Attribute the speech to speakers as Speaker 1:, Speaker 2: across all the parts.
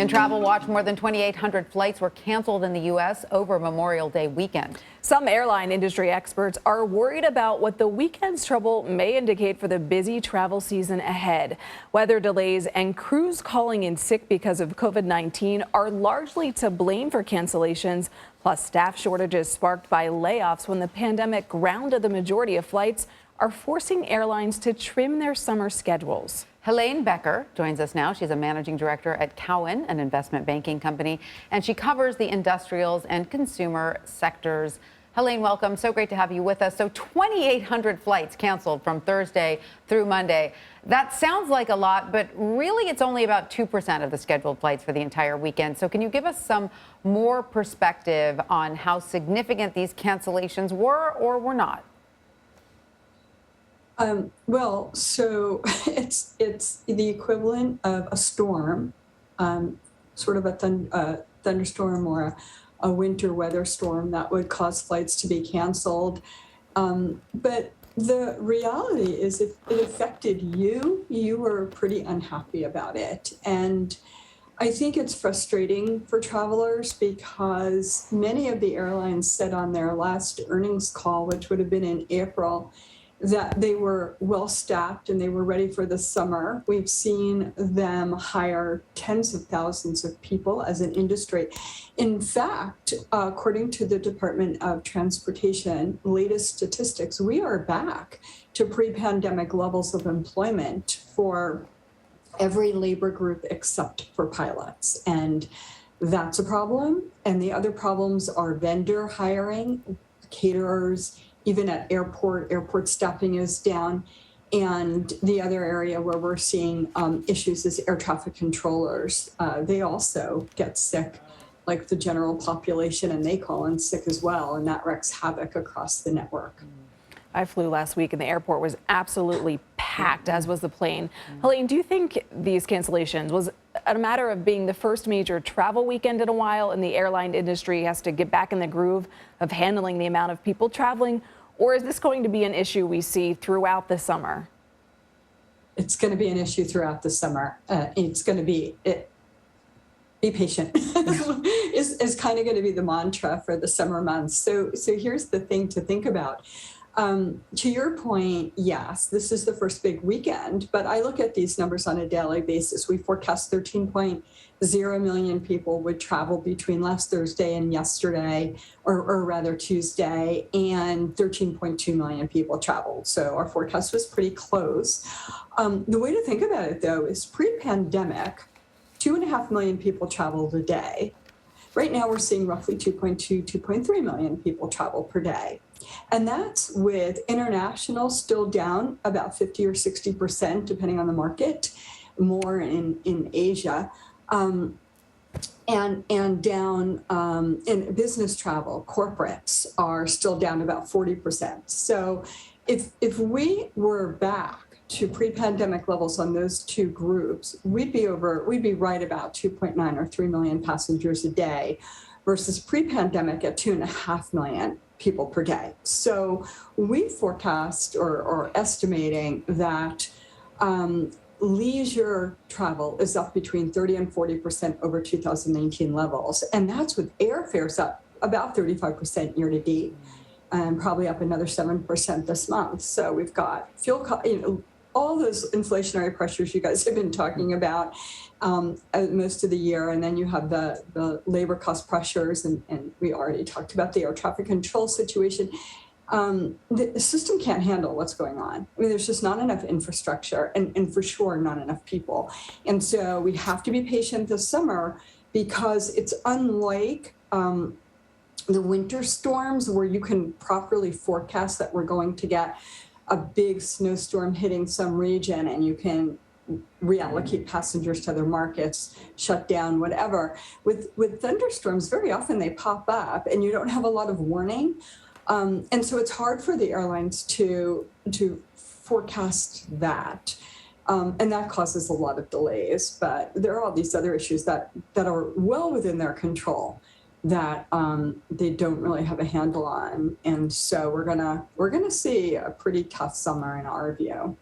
Speaker 1: Travel Watch, more than 2,800 flights were canceled in the U.S. over Memorial Day weekend.
Speaker 2: Some airline industry experts are worried about what the weekend's trouble may indicate for the busy travel season ahead. Weather delays and crews calling in sick because of COVID-19 are largely to blame for cancellations, plus staff shortages sparked by layoffs when the pandemic grounded the majority of flights are forcing airlines to trim their summer schedules.
Speaker 1: Helane Becker joins us now. She's a managing director at Cowen, an investment banking company, and she covers the industrials and consumer sectors. Helane, welcome. So great to have you with us. So 2,800 flights canceled from Thursday through Monday. That sounds like a lot, but really it's only about 2% of the scheduled flights for the entire weekend. So can you give us some more perspective on how significant these cancellations were or were not?
Speaker 3: Well, so it's the equivalent of a storm, sort of a thunderstorm or a winter weather storm that would cause flights to be canceled. But the reality is if it affected you, you were pretty unhappy about it. And I think it's frustrating for travelers because many of the airlines said on their last earnings call, which would have been in April, that they were well staffed and they were ready for the summer. We've seen them hire tens of thousands of people as an industry. In fact, according to the Department of Transportation latest statistics, we are back to pre-pandemic levels of employment for every labor group except for pilots. And that's a problem. And the other problems are vendor hiring, caterers, even at airport staffing is down. And the other area where we're seeing issues is air traffic controllers. They also get sick, like the general population, and they call in sick as well. And that wreaks havoc across the network.
Speaker 2: I flew last week and the airport was absolutely packed, as was the plane. Helane, do you think these cancellations was a matter of being the first major travel weekend in a while and the airline industry has to get back in the groove of handling the amount of people traveling? Or is this going to be an issue we see throughout the summer?
Speaker 3: It's going to be an issue throughout the summer. It's going to be be patient is kind of going to be the mantra for the summer months. So here's the thing to think about. To your point, yes, this is the first big weekend, but I look at these numbers on a daily basis. We forecast 13.0 million people would travel between last Thursday and yesterday, or rather Tuesday, and 13.2 million people traveled. So our forecast was pretty close. The way to think about it, though, is pre-pandemic, 2.5 million people traveled a day. Right now, we're seeing roughly 2.3 million people travel per day. And that's with international still down about 50 or 60%, depending on the market, more in Asia, and down in business travel. Corporates are still down about 40%. So if we were back to pre-pandemic levels on those two groups, we'd be right about 2.9 or 3 million passengers a day versus pre-pandemic at 2.5 million people per day. So we forecast or estimating that leisure travel is up between 30 and 40% over 2019 levels. And that's with airfares up about 35% year to date and probably up another 7% this month. So we've got fuel, all those inflationary pressures you guys have been talking about most of the year. And then you have the labor cost pressures, and we already talked about the air traffic control situation. The system can't handle what's going on. I mean, there's just not enough infrastructure and for sure not enough people. And so we have to be patient this summer because it's unlike the winter storms where you can properly forecast that we're going to get a big snowstorm hitting some region and you can reallocate passengers to other markets, shut down, whatever. With thunderstorms, very often they pop up and you don't have a lot of warning. And so it's hard for the airlines to forecast that. And that causes a lot of delays. But there are all these other issues that are well within their control that they don't really have a handle on. And so we're gonna see a pretty tough summer in our view.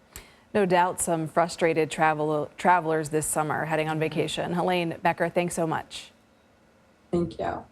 Speaker 2: No doubt some frustrated travelers this summer heading on vacation. Helane Becker, thanks so much.
Speaker 3: Thank you.